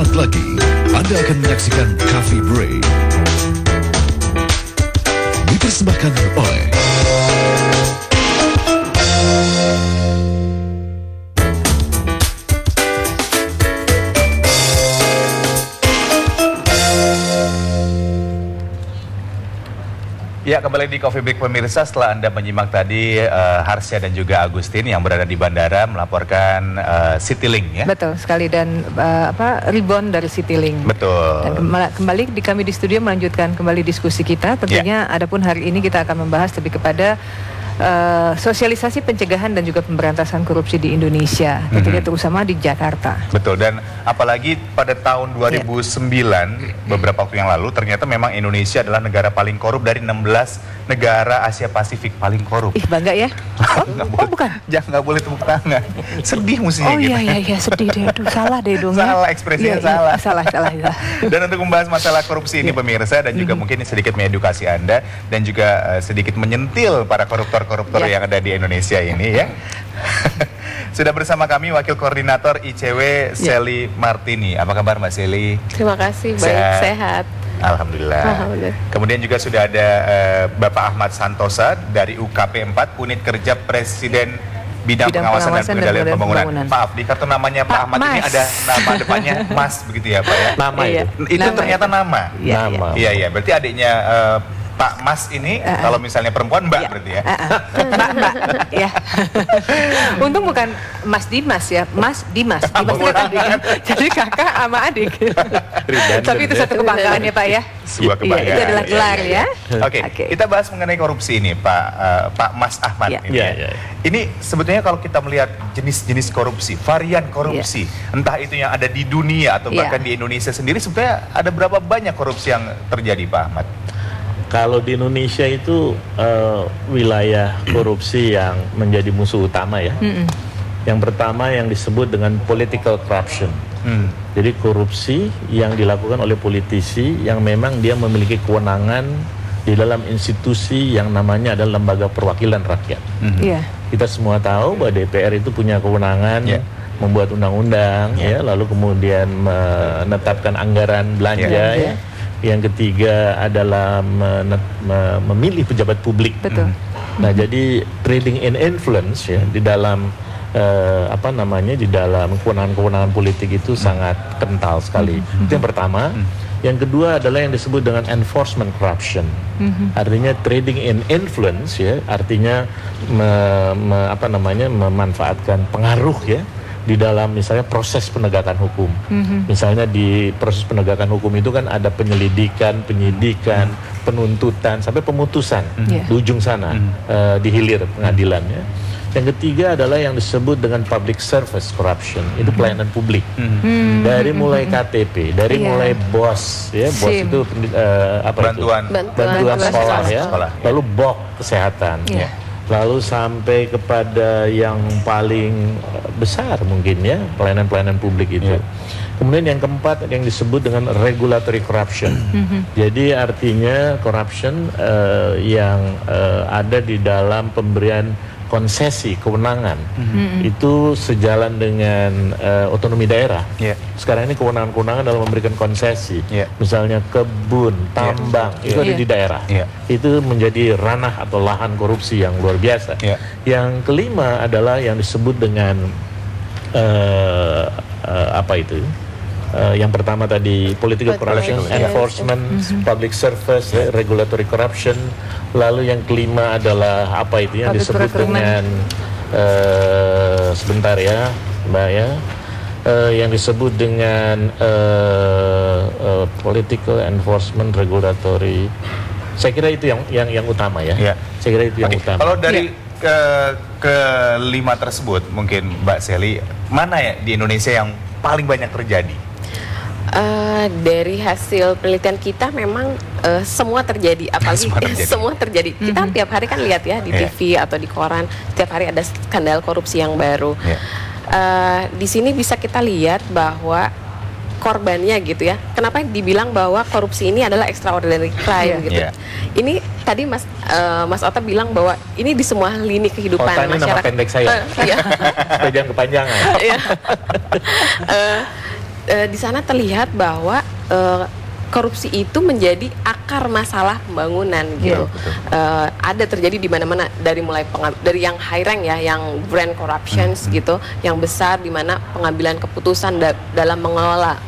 Sesaat lagi Anda akan menyaksikan Coffee Break, dipersembahkan oleh Ya, kembali di Coffee Break pemirsa. Setelah Anda menyimak tadi Harsya dan juga Agustin yang berada di bandara melaporkan Citylink ya. Betul sekali, dan rebound dari Citylink. Betul. Dan kembali kami di studio melanjutkan kembali diskusi kita. Tentunya adapun hari ini kita akan membahas lebih kepada sosialisasi pencegahan dan juga pemberantasan korupsi di Indonesia, tentunya terutama di Jakarta. Betul, dan apalagi pada tahun 2009 beberapa waktu yang lalu ternyata memang Indonesia adalah negara paling korup dari 16 negara Asia Pasifik paling korup. Ih, bangga ya? Oh, bukan? Jangan, nggak boleh tepuk tangan. Sedih mestinya. Oh iya, sedih deh. Aduh, salah deh dong. Salah, ekspresinya salah. Salah. Dan untuk membahas masalah korupsi ini pemirsa, dan juga mungkin sedikit mengedukasi Anda dan juga sedikit menyentil para koruptor yang ada di Indonesia ini ya. Sudah bersama kami Wakil Koordinator ICW Sally Martini. Apa kabar Mbak Sally? Terima kasih, baik, sehat. Alhamdulillah. Kemudian juga sudah ada Bapak Ahmad Santosa dari UKP 4, Unit Kerja Presiden Bidang Pengawasan dan Pengendalian Pembangunan. Maaf, di kartu namanya Pak Ahmad ini ada nama depannya Mas begitu ya Pak ya? Nama itu nama ternyata nama. Iya, berarti adiknya Pak Mas ini kalau misalnya perempuan Mbak berarti ya. Mbak ya. Untung bukan Mas Dimas ya, Mas Dimas. Jadi kakak sama adik. Tapi itu satu kebanggaan ya Pak ya. Sebuah kebanggaan. Itu adalah gelar ya. Oke, kita bahas mengenai korupsi ini Pak Mas Ahmad. Ini sebetulnya kalau kita melihat jenis-jenis korupsi, varian korupsi, entah itu yang ada di dunia atau bahkan di Indonesia sendiri, sebetulnya ada berapa banyak korupsi yang terjadi Pak Ahmad? Kalau di Indonesia itu wilayah korupsi yang menjadi musuh utama ya. Yang pertama yang disebut dengan political corruption. Jadi korupsi yang dilakukan oleh politisi yang memang dia memiliki kewenangan di dalam institusi yang namanya adalah Lembaga Perwakilan Rakyat. Kita semua tahu bahwa DPR itu punya kewenangan membuat undang-undang, lalu kemudian menetapkan anggaran belanja. Yang ketiga adalah memilih pejabat publik. Betul. Nah, jadi trading in influence ya di dalam di dalam kewenangan-kewenangan politik itu sangat kental sekali. Itu yang pertama. Yang kedua adalah yang disebut dengan enforcement corruption. Artinya trading in influence ya, artinya memanfaatkan pengaruh ya di dalam misalnya proses penegakan hukum. Misalnya di proses penegakan hukum itu kan ada penyelidikan, penyidikan, penuntutan sampai pemutusan di ujung sana, di hilir pengadilannya. Yang ketiga adalah yang disebut dengan public service corruption, itu pelayanan publik. Dari mulai KTP, dari mulai BOS ya, BOS itu bantuan sekolah ya, lalu BOK kesehatan. Lalu sampai kepada yang paling besar mungkin ya, pelayanan-pelayanan publik itu. Kemudian yang keempat yang disebut dengan regulatory corruption. Jadi artinya corruption yang ada di dalam pemberian konsesi, kewenangan. Itu sejalan dengan otonomi daerah. Sekarang ini kewenangan-kewenangan dalam memberikan konsesi. Misalnya kebun, tambang, itu ada di daerah. Itu menjadi ranah atau lahan korupsi yang luar biasa. Yang kelima adalah yang disebut dengan yang pertama tadi political corruption, enforcement, public service, regulatory corruption. Lalu yang kelima adalah apa itu yang disebut dengan sebentar ya Mbak ya, yang disebut dengan political enforcement, regulatory. Saya kira itu yang utama ya. Saya kira itu yang utama. Kalau dari kelima tersebut mungkin Mbak Sally, mana ya di Indonesia yang paling banyak terjadi? Dari hasil penelitian kita memang semua terjadi, apalagi semua terjadi. Kita tiap hari kan lihat ya di TV atau di koran, setiap hari ada skandal korupsi yang baru. Di sini bisa kita lihat bahwa korbannya gitu ya. Kenapa dibilang bahwa korupsi ini adalah extraordinary crime gitu. Ini tadi Mas Ota bilang bahwa ini di semua lini kehidupan masyarakat. Nama pendek saya. Jangan kepanjangan. di sana terlihat bahwa korupsi itu menjadi akar masalah pembangunan gitu. Ada terjadi di mana-mana, dari mulai dari yang high rank ya, yang grand corruptions gitu, yang besar, di mana pengambilan keputusan dalam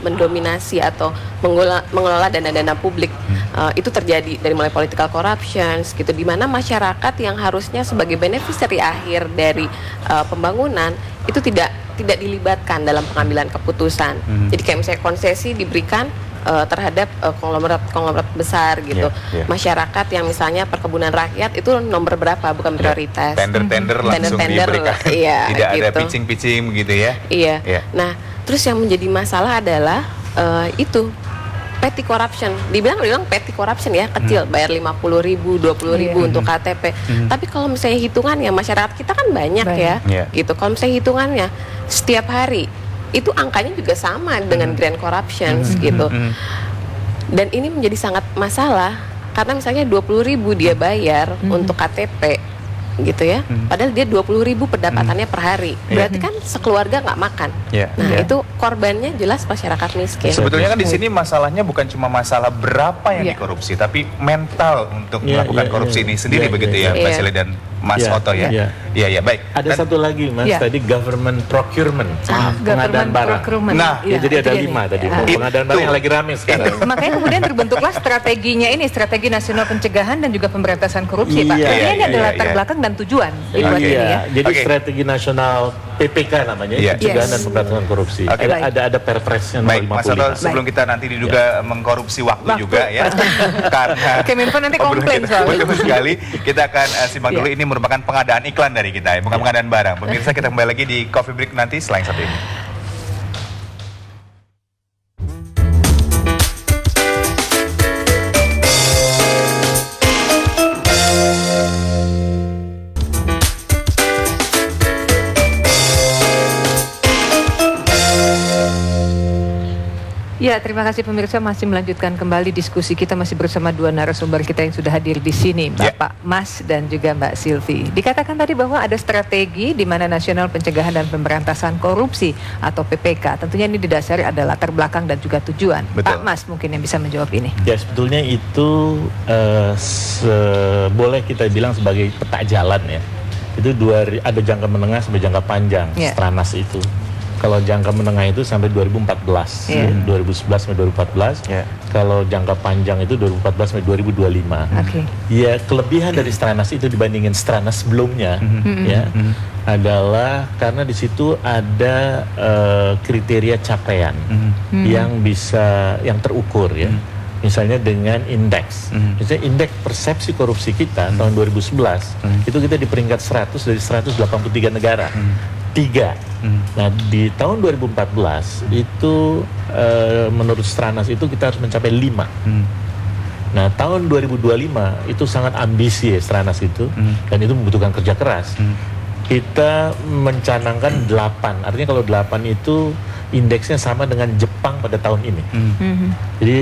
mendominasi atau mengelola dana-dana publik itu terjadi, dari mulai political corruptions gitu, di mana masyarakat yang harusnya sebagai beneficiary akhir dari pembangunan itu tidak dilibatkan dalam pengambilan keputusan. Jadi kayak misalnya konsesi diberikan terhadap konglomerat besar gitu. Masyarakat yang misalnya perkebunan rakyat itu nomor berapa, bukan prioritas. Tender langsung diberikan. Tidak ada pitching gitu ya. Nah, terus yang menjadi masalah adalah itu petty corruption. Dibilang petty corruption ya, kecil, bayar 50.000, 20.000 untuk KTP. Tapi kalau misalnya hitungannya, masyarakat kita kan banyak ya. Gitu. Kalau misalnya hitungannya setiap hari itu angkanya juga sama dengan grand corruptions gitu. Dan ini menjadi sangat masalah karena misalnya 20.000 dia bayar untuk KTP gitu ya. Padahal dia 20.000 pendapatannya per hari. Berarti kan sekeluarga nggak makan. Nah, itu korbannya jelas masyarakat miskin. Sebetulnya kan di sini masalahnya bukan cuma masalah berapa yang dikorupsi, tapi mental untuk melakukan korupsi ini sendiri begitu ya, Mbak Sally dan Mas Otto ya. Iya, baik. Ada satu lagi Mas, tadi government procurement, pengadaan barang. Nah, jadi ada 5 tadi. Pengadaan barang yang lagi rame sekarang. Makanya kemudian terbentuklah strateginya ini, strategi nasional pencegahan dan juga pemberantasan korupsi, Pak. Ini ada latar belakang dan tujuan dibuat ini ya. Jadi strategi nasional PPK namanya, pencegahan dan pemberantasan korupsi. Ada perpresnya nomor 55. Baik, Mas Otto, sebelum kita nanti diduga mengkorupsi waktu juga ya. Karena Kemenpan nanti komplain soalnya. Betul sekali. Kita akan simak dulu, ini merupakan pengadaan iklan dari kita ya, bukan pengadaan barang. Pemirsa, kita kembali lagi di Coffee Break nanti selain satu ini. Ya, terima kasih pemirsa, masih melanjutkan kembali diskusi kita, masih bersama dua narasumber kita yang sudah hadir di sini, Bapak Mas dan juga Mbak Sylvie. Dikatakan tadi bahwa ada strategi di mana Nasional Pencegahan dan Pemberantasan Korupsi atau PPK. Tentunya ini didasari ada latar belakang dan juga tujuan. Pak Mas mungkin yang bisa menjawab ini. Ya, sebetulnya itu boleh kita bilang sebagai peta jalan ya. Itu ada jangka menengah sampai jangka panjang Stranas itu. Kalau jangka menengah itu sampai 2014, 2011 sampai 2014. Kalau jangka panjang itu 2014 sampai 2025. Ya, kelebihan dari Stranas itu dibandingin Stranas sebelumnya, adalah karena di situ ada kriteria capaian yang terukur ya. Misalnya dengan indeks, misalnya indeks persepsi korupsi kita tahun 2011 itu kita di peringkat 100 dari 183 negara. 3. Nah, di tahun 2014 itu menurut Stranas itu kita harus mencapai 5. Nah, tahun 2025 itu sangat ambisius Stranas itu, dan itu membutuhkan kerja keras. Kita mencanangkan 8. Artinya kalau 8 itu indeksnya sama dengan Jepang pada tahun ini. Jadi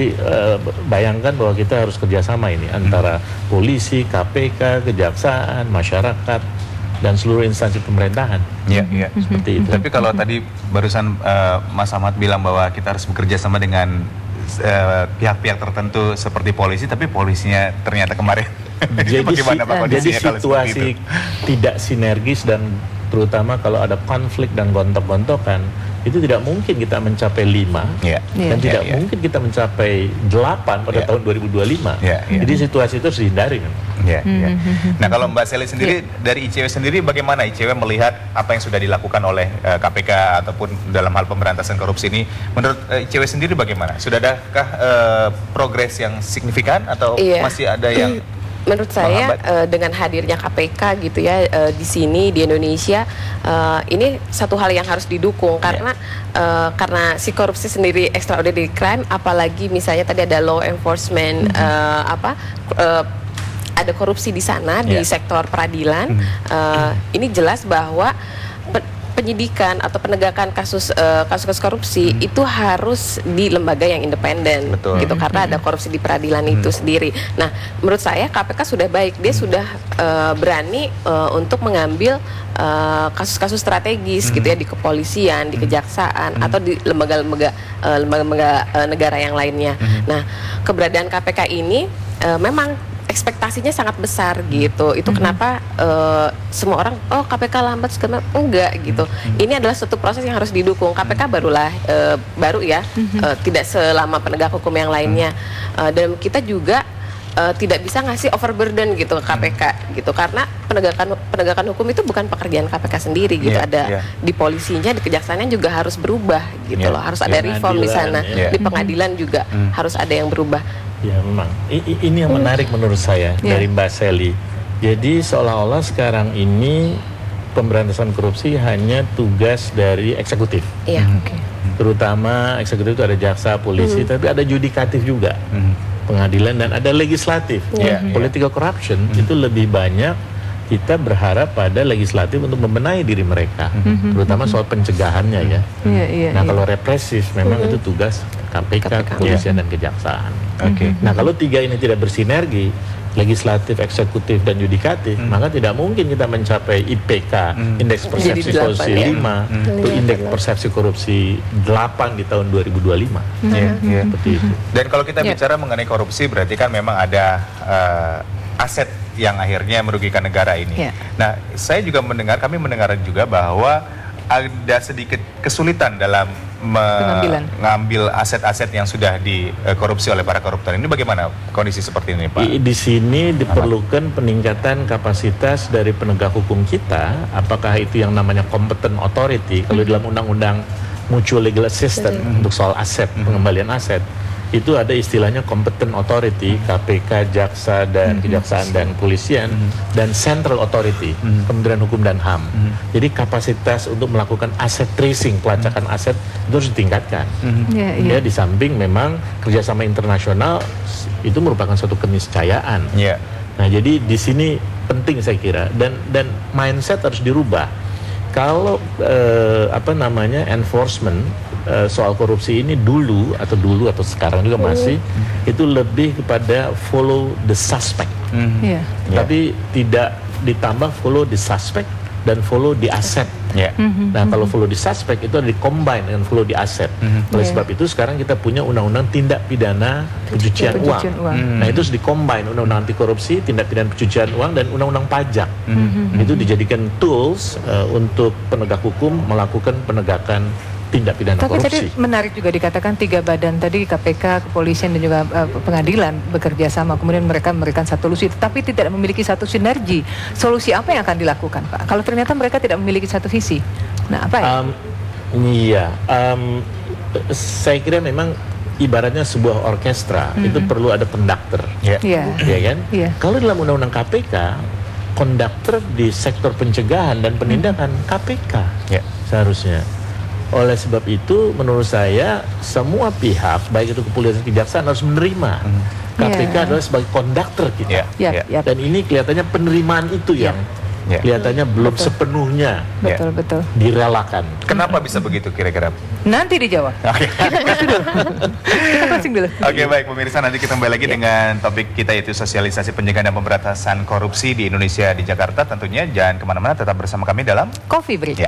bayangkan bahwa kita harus kerjasama ini antara polisi, KPK, kejaksaan, masyarakat, dan seluruh instansi pemerintahan. Seperti itu. Tapi kalau tadi barusan Mas Ahmad bilang bahwa kita harus bekerja sama dengan pihak-pihak tertentu seperti polisi, tapi polisinya ternyata kemarin jadi situasi tidak sinergis, dan terutama kalau ada konflik dan gontok-gontokan, itu tidak mungkin kita mencapai 5 dan tidak mungkin kita mencapai 8 pada tahun 2025. Jadi situasi itu harus dihindari. Nah, kalau Mbak Sally sendiri dari ICW sendiri, bagaimana ICW melihat apa yang sudah dilakukan oleh KPK ataupun dalam hal pemberantasan korupsi ini? Menurut ICW sendiri bagaimana? Sudah adakah progres yang signifikan atau masih ada yang menurut saya dengan hadirnya KPK gitu ya di sini di Indonesia, ini satu hal yang harus didukung karena si korupsi sendiri extraordinary crime, apalagi misalnya tadi ada law enforcement ada korupsi di sana di sektor peradilan. Ini jelas bahwa penyidikan atau penegakan kasus korupsi itu harus di lembaga yang independen, gitu, karena ada korupsi di peradilan itu sendiri. Nah, menurut saya KPK sudah baik, dia sudah berani untuk mengambil kasus-kasus strategis gitu ya, di kepolisian, di kejaksaan, atau di lembaga-lembaga negara yang lainnya. Nah, keberadaan KPK ini memang ekspektasinya sangat besar gitu. Itu kenapa semua orang, oh KPK lambat, sekarang enggak gitu. Ini adalah suatu proses yang harus didukung. KPK baru ya, tidak selama penegak hukum yang lainnya. Dan kita juga tidak bisa ngasih overburden gitu ke KPK gitu, karena penegakan hukum itu bukan pekerjaan KPK sendiri gitu. Ada di polisinya, di kejaksaannya juga harus berubah gitu loh. Harus ada reform di sana. Di pengadilan juga harus ada yang berubah. Ya memang, ini yang menarik menurut saya dari Mbak Sally. Jadi seolah-olah sekarang ini pemberantasan korupsi hanya tugas dari eksekutif. Terutama eksekutif itu ada jaksa, polisi, tapi ada yudikatif juga, pengadilan, dan ada legislatif. Political corruption itu lebih banyak kita berharap pada legislatif untuk membenahi diri mereka, terutama soal pencegahannya ya. Nah kalau represif memang itu tugas KPK, kepolisian dan kejaksaan. Nah kalau tiga ini tidak bersinergi, legislatif, eksekutif, dan yudikatif, maka tidak mungkin kita mencapai IPK, indeks persepsi korupsi 5, atau indeks persepsi korupsi 8 di tahun 2025. Seperti itu. Dan kalau kita bicara mengenai korupsi, berarti kan memang ada aset yang akhirnya merugikan negara ini. Nah, kami mendengar juga bahwa ada sedikit kesulitan dalam mengambil aset-aset yang sudah dikorupsi oleh para koruptor. Ini bagaimana kondisi seperti ini, Pak? Di sini diperlukan peningkatan kapasitas dari penegak hukum kita. Apakah itu yang namanya competent authority? Kalau dalam undang-undang mutual legal assistance untuk soal aset, pengembalian aset, itu ada istilahnya competent authority, KPK, jaksa dan kejaksaan dan polisian, dan central authority, Kementerian Hukum dan HAM. Jadi kapasitas untuk melakukan aset tracing, pelacakan aset itu harus ditingkatkan. Ya, di samping memang kerjasama internasional itu merupakan suatu keniscayaan. Nah, jadi di sini penting saya kira, dan mindset harus dirubah. Kalau enforcement soal korupsi ini dulu atau sekarang juga masih itu lebih kepada follow the suspect, tapi tidak ditambah follow the suspect dan follow the asset. Nah kalau follow the suspect itu ada di-combine dengan follow the asset. Oleh sebab itu sekarang kita punya undang-undang tindak pidana pencucian uang. Nah itu harus di-combine undang-undang anti korupsi, tindak pidana pencucian uang, dan undang-undang pajak. Itu dijadikan tools untuk penegak hukum melakukan penegakan tindak pidana korupsi. Tapi tadi menarik juga dikatakan 3 badan tadi, KPK, kepolisian dan juga pengadilan bekerja sama, kemudian mereka memberikan satu solusi, tetapi tidak memiliki satu sinergi. Solusi apa yang akan dilakukan, Pak? Kalau ternyata mereka tidak memiliki satu visi, nah apa ya? Saya kira memang ibaratnya sebuah orkestra itu perlu ada konduktor, ya kan? Kalau dalam undang-undang KPK, konduktor di sektor pencegahan dan penindakan KPK seharusnya. Oleh sebab itu menurut saya semua pihak, baik itu kepolisian, kejaksaan, harus menerima KPK adalah sebagai konduktor kita. Dan ini kelihatannya penerimaan itu yang kelihatannya belum sepenuhnya direlakan. Kenapa bisa begitu kira-kira? Nanti dijawab. Kita closing dulu. Oke, baik pemirsa, nanti kita kembali lagi dengan topik kita, yaitu sosialisasi pencegahan dan pemberantasan korupsi di Indonesia, di Jakarta. Tentunya jangan kemana-mana, tetap bersama kami dalam Coffee Break.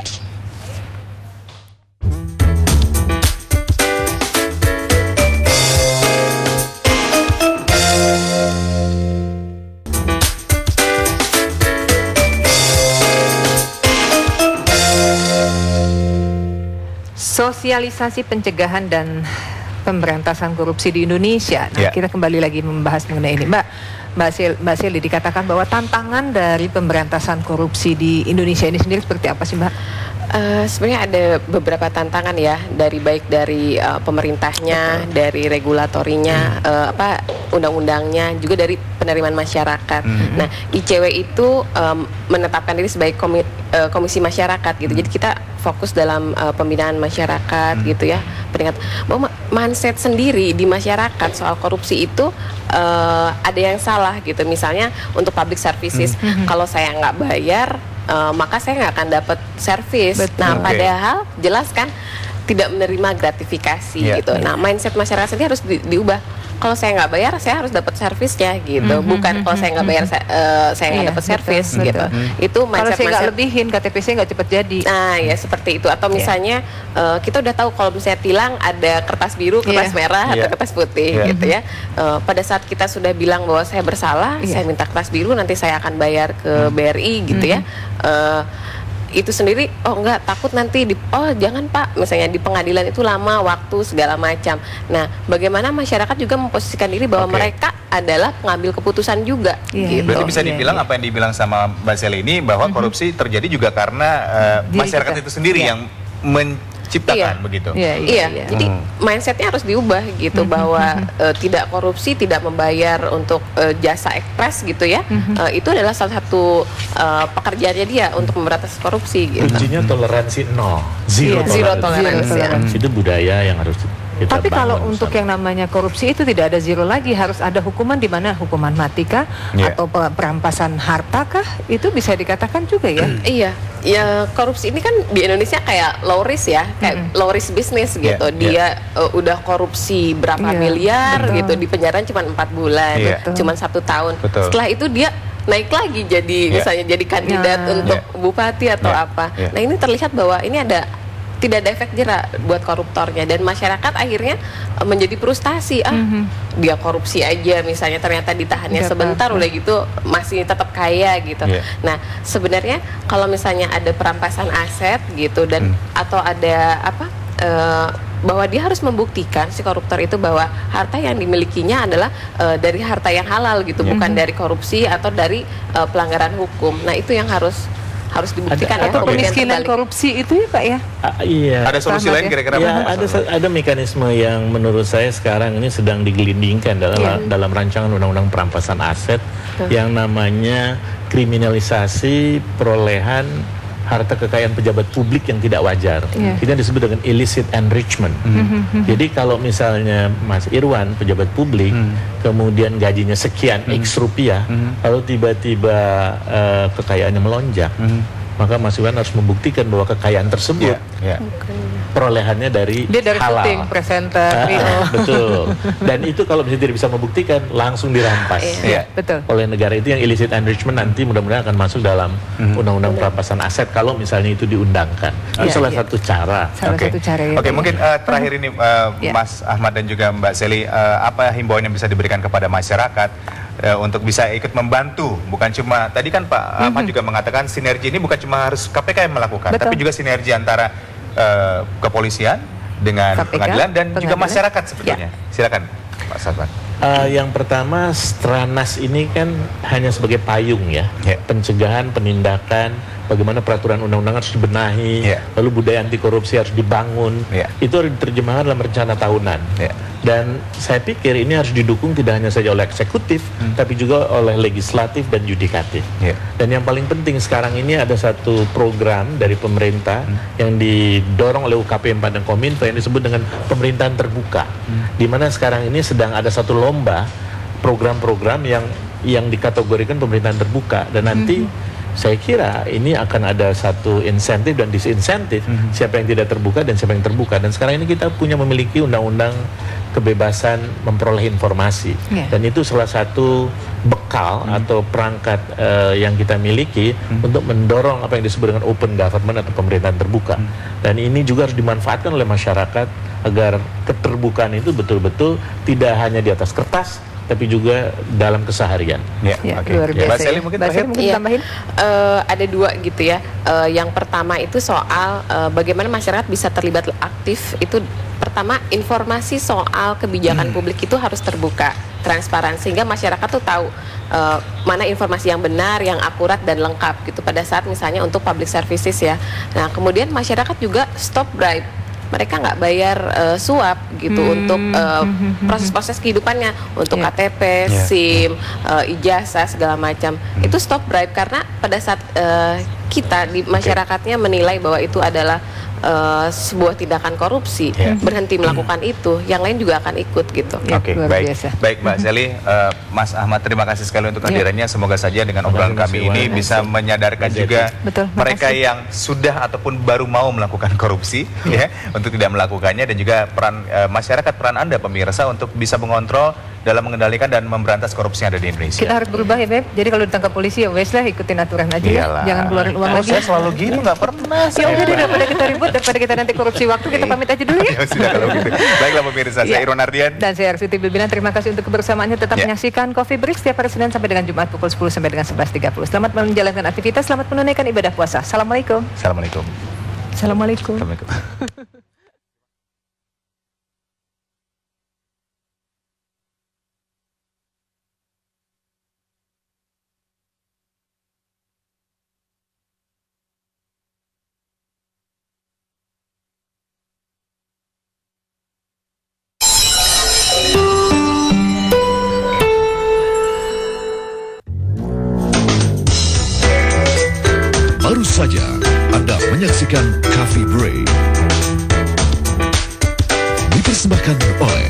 Sosialisasi pencegahan dan pemberantasan korupsi di Indonesia. Nah, kita kembali lagi membahas mengenai ini, Mbak Sally, dikatakan bahwa tantangan dari pemberantasan korupsi di Indonesia ini sendiri seperti apa sih, Mbak? Sebenarnya ada beberapa tantangan ya, baik dari pemerintahnya, dari regulatorinya, undang-undangnya, juga dari penerimaan masyarakat. Nah, ICW itu menetapkan diri sebagai komisi masyarakat gitu. Jadi kita fokus dalam pembinaan masyarakat gitu ya. Peningkat bahwa mindset sendiri di masyarakat soal korupsi itu ada yang salah gitu. Misalnya untuk public services, kalau saya nggak bayar maka saya nggak akan dapat servis. Nah, padahal jelas kan tidak menerima gratifikasi gitu. Nah, mindset masyarakat sendiri harus diubah. Kalau saya nggak bayar, saya harus dapat servisnya gitu. Bukan kalau saya nggak bayar, saya nggak dapat servis gitu. Itu mindset. Kalau saya nggak lebihin, KTP saya nggak cepat jadi. Nah, ya seperti itu. Atau misalnya kita udah tahu kalau misalnya tilang ada kertas biru, kertas merah, atau kertas putih gitu ya. Pada saat kita sudah bilang bahwa saya bersalah, saya minta kertas biru, nanti saya akan bayar ke BRI gitu ya. Itu sendiri, oh enggak, takut nanti jangan Pak, misalnya di pengadilan itu lama waktu segala macam. Nah, bagaimana masyarakat juga memposisikan diri bahwa mereka adalah pengambil keputusan juga gitu. Berarti bisa dibilang apa yang dibilang sama Mbak Sally ini, bahwa korupsi terjadi juga karena masyarakat itu sendiri yang menciptakan begitu. Jadi mindsetnya harus diubah gitu, bahwa tidak korupsi, tidak membayar untuk jasa ekspres gitu ya. Itu adalah salah satu pekerjaannya dia untuk memberantas korupsi gitu. Kuncinya toleransi nol, zero toleransi. Itu budaya yang harus kita Tapi kalau bangun untuk yang namanya korupsi itu tidak ada zero lagi, harus ada hukuman, di mana hukuman mati kah atau perampasan harta kah, itu bisa dikatakan juga ya. Ya korupsi ini kan di Indonesia kayak low risk ya, kayak low risk business gitu. Dia udah korupsi berapa miliar gitu, di penjara cuma 4 bulan, cuma 1 tahun. Setelah itu dia naik lagi jadi misalnya jadi kandidat untuk bupati atau apa. Nah, ini terlihat bahwa ini tidak ada efek jerak buat koruptornya, dan masyarakat akhirnya menjadi frustasi. Dia korupsi aja misalnya, ternyata ditahannya sebentar udah gitu masih tetap kaya gitu. Nah, sebenarnya kalau misalnya ada perampasan aset gitu, dan atau ada bahwa dia harus membuktikan, si koruptor itu, bahwa harta yang dimilikinya adalah dari harta yang halal gitu, bukan dari korupsi atau dari pelanggaran hukum. Nah, itu yang harus dibuktikan atau kemiskinan korupsi itu ya Pak ya. Ada solusi lain kira-kira? Ada mekanisme yang menurut saya sekarang ini sedang digelindingkan dalam rancangan undang-undang perampasan aset yang namanya kriminalisasi perolehan harta kekayaan pejabat publik yang tidak wajar. Ini disebut dengan illicit enrichment. Jadi kalau misalnya Mas Irwan pejabat publik, kemudian gajinya sekian X rupiah, lalu tiba-tiba kekayaannya melonjak, maka Mas Irwan harus membuktikan bahwa kekayaan tersebut perolehannya dari halal. Syuting, presenter, betul. Dan itu kalau misalnya tidak bisa membuktikan, langsung dirampas oleh negara. Itu yang illicit enrichment nanti mudah-mudahan akan masuk dalam undang-undang perampasan aset kalau misalnya itu diundangkan. Itu salah satu cara. Oke, mungkin terakhir ini Mas Ahmad dan juga Mbak Sally, apa himbauan yang bisa diberikan kepada masyarakat untuk bisa ikut membantu? Bukan cuma tadi kan Pak Ahmad juga mengatakan sinergi ini bukan cuma harus KPK yang melakukan, tapi juga sinergi antara kepolisian dengan pengadilan dan juga masyarakat sebetulnya. Silakan Pak Sarban. Yang pertama, Stranas ini kan hanya sebagai payung ya, pencegahan, penindakan, bagaimana peraturan undang-undang harus dibenahi, lalu budaya anti korupsi harus dibangun. Itu harus diterjemahkan dalam rencana tahunan. Dan saya pikir ini harus didukung tidak hanya saja oleh eksekutif, tapi juga oleh legislatif dan yudikatif. Dan yang paling penting sekarang ini ada satu program dari pemerintah yang didorong oleh UKPM dan Kominfo yang disebut dengan pemerintahan terbuka, di mana sekarang ini sedang ada satu lomba program-program yang dikategorikan pemerintahan terbuka, dan nanti saya kira ini akan ada satu insentif dan disinsentif, siapa yang tidak terbuka dan siapa yang terbuka. Dan sekarang ini kita memiliki undang-undang kebebasan memperoleh informasi, dan itu salah satu bekal atau perangkat yang kita miliki untuk mendorong apa yang disebut dengan open government atau pemerintahan terbuka. Dan ini juga harus dimanfaatkan oleh masyarakat agar keterbukaan itu betul-betul tidak hanya di atas kertas, tapi juga dalam keseharian. Luar biasa. Mbak Sally mungkin tambahin? Ada 2 gitu ya. Yang pertama itu soal bagaimana masyarakat bisa terlibat aktif. Itu pertama, informasi soal kebijakan publik itu harus terbuka, transparan, sehingga masyarakat tuh tahu mana informasi yang benar, yang akurat dan lengkap gitu pada saat misalnya untuk public services ya. Nah, kemudian masyarakat juga stop bribe. Mereka nggak bayar suap gitu untuk proses-proses kehidupannya, untuk KTP, SIM, ijazah segala macam. Itu stop bribe, karena pada saat kita di masyarakatnya menilai bahwa itu adalah sebuah tindakan korupsi, berhenti melakukan itu, yang lain juga akan ikut gitu. Oke, baik Mbak Sally, Mas Ahmad, terima kasih sekali untuk kehadirannya. Semoga saja dengan obrolan kami ini bisa menyadarkan juga mereka yang sudah ataupun baru mau melakukan korupsi, ya, untuk tidak melakukannya, dan juga peran masyarakat, peran Anda pemirsa untuk bisa mengontrol dalam mengendalikan dan memberantas korupsi yang ada di Indonesia. Kita harus berubah ya Beb. Jadi kalau ditangkap polisi ya wes lah, ikutin aturan aja ya. Jangan keluarin uang lagi. Saya selalu gitu, nggak pernah. Ya udah daripada kita ribut, daripada kita nanti korupsi waktu, kita pamit aja dulu ya. Ya sudah kalau gitu. Baiklah pemirsa, saya Irwan Ardian dan saya Arsiti Bilbinan. Terima kasih untuk kebersamaannya. Tetap menyaksikan Coffee Break setiap hari Senin sampai dengan Jumat pukul 10 sampai dengan 11.30. Selamat menjalankan aktivitas, selamat menunaikan ibadah puasa. Assalamualaikum. Assalamualaikum. Assalamualaikum. Baru saja Anda menyaksikan Coffee Break. Dipersembahkan oleh